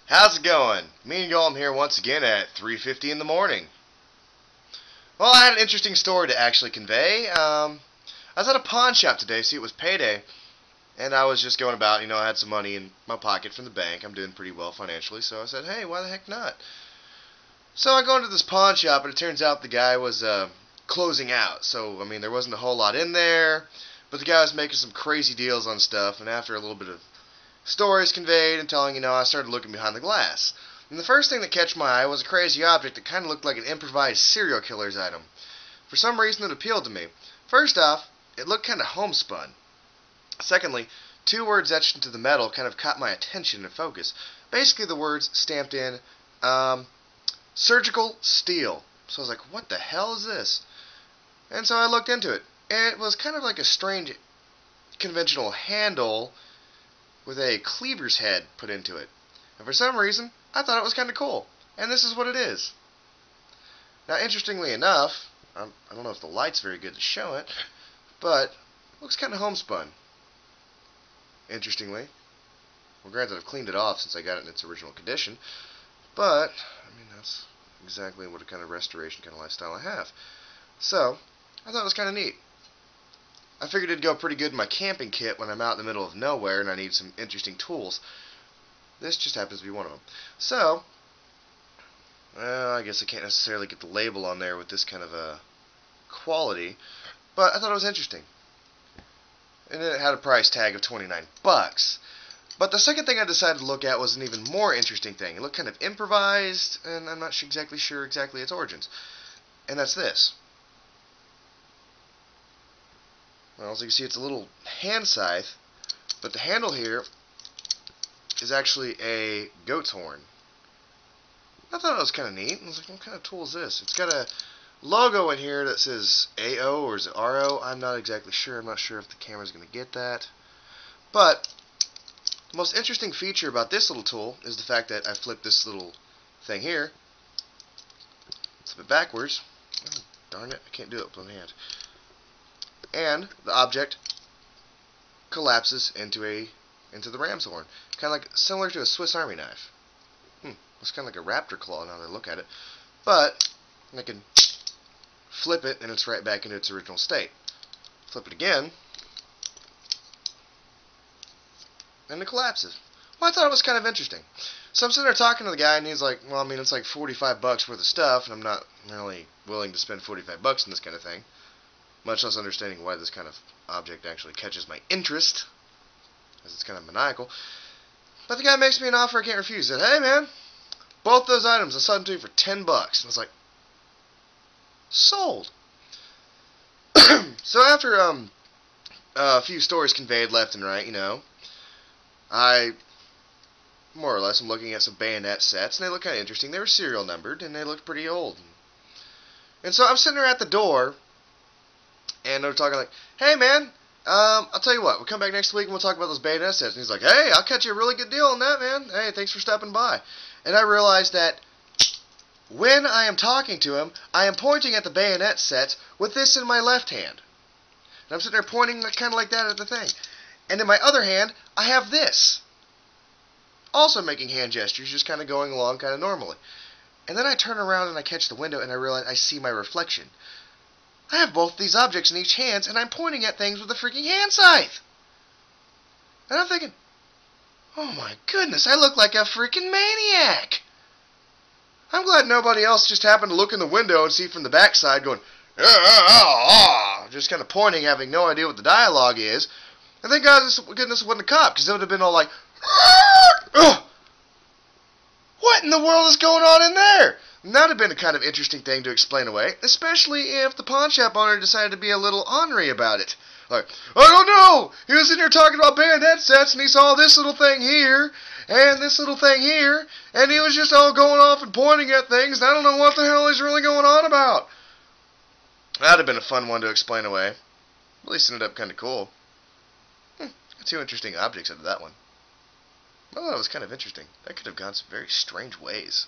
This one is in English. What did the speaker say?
How's it going? Me and Golem here once again at 3:50 in the morning. Well, I had an interesting story to actually convey. I was at a pawn shop today, see it was payday, and I was just going about, I had some money in my pocket from the bank. I'm doing pretty well financially, so I said, hey, why the heck not? So I go into this pawn shop, and it turns out the guy was closing out. So, there wasn't a whole lot in there, but the guy was making some crazy deals on stuff, and after a little bit of stories conveyed and telling, I started looking behind the glass. And the first thing that catch my eye was a crazy object that kind of looked like an improvised serial killer's item. For some reason it appealed to me. First off, it looked kind of homespun. Secondly, two words etched into the metal kind of caught my attention and focus. Basically the words stamped in, surgical steel. So I was like, what the hell is this? And so I looked into it. And it was kind of like a strange conventional handle with a cleaver's head put into it. And for some reason, I thought it was kind of cool. And this is what it is. Now, interestingly enough, I don't know if the light's very good to show it, but it looks kind of homespun. Interestingly. Well, granted, I've cleaned it off since I got it in its original condition, but, that's exactly what kind of restoration kind of lifestyle I have. So, I thought it was kind of neat. I figured it'd go pretty good in my camping kit when I'm out in the middle of nowhere and I need some interesting tools. This just happens to be one of them. So, I guess I can't necessarily get the label on there with this kind of a quality, but I thought it was interesting. And it had a price tag of $29. But the second thing I decided to look at was an even more interesting thing. It looked kind of improvised, and I'm not exactly sure its origins. And that's this. Well, as you can see, it's a little hand scythe, but the handle here is actually a goat's horn. I thought it was kind of neat. I was like, what kind of tool is this? It's got a logo in here that says AO or is it RO? I'm not exactly sure. I'm not sure if the camera's going to get that. But the most interesting feature about this little tool is the fact that I flipped this little thing here. Flip it backwards. Oh, darn it, I can't do it with one hand. And the object collapses into the ram's horn, kind of like similar to a Swiss Army knife. It's kind of like a raptor claw now that I look at it, but I can flip it and it's right back into its original state. Flip it again, and it collapses. Well, I thought it was kind of interesting. So I'm sitting there talking to the guy, and he's like, well, it's like $45 worth of stuff, and I'm not really willing to spend $45 on this kind of thing. Much less understanding why this kind of object actually catches my interest, as it's kind of maniacal. But the guy makes me an offer I can't refuse. He said, hey man, both those items, I sold them to you for $10. And I was like, sold. So after a few stories conveyed left and right, I more or less am looking at some bayonet sets, and they look kind of interesting. They were serial numbered, and they looked pretty old. And so I'm sitting there at the door, and they're talking like, hey man, I'll tell you what, we'll come back next week and we'll talk about those bayonet sets. And he's like, hey, I'll catch you a really good deal on that, man. Hey, thanks for stopping by. And I realized that when I am talking to him, I am pointing at the bayonet sets with this in my left hand. And I'm sitting there pointing kind of like that at the thing. And in my other hand, I have this. Also making hand gestures, just kind of going along kind of normally. And then I turn around and I catch the window and I realize I see my reflection. I have both these objects in each hand, and I'm pointing at things with a freaking hand scythe. And I'm thinking, oh my goodness, I look like a freaking maniac. I'm glad nobody else just happened to look in the window and see from the backside going, just kind of pointing, having no idea what the dialogue is. And thank goodness it wasn't a cop, because it would have been all like, what in the world is going on in there? And that would have been a kind of interesting thing to explain away, especially if the pawn shop owner decided to be a little ornery about it. Like, I don't know, he was in here talking about bayonet sets, and he saw this little thing here, and this little thing here, and he was just all going off and pointing at things, and I don't know what the hell he's really going on about. That would have been a fun one to explain away. At least it ended up kind of cool. Two interesting objects out of that one. I thought it was kind of interesting. That could have gone some very strange ways.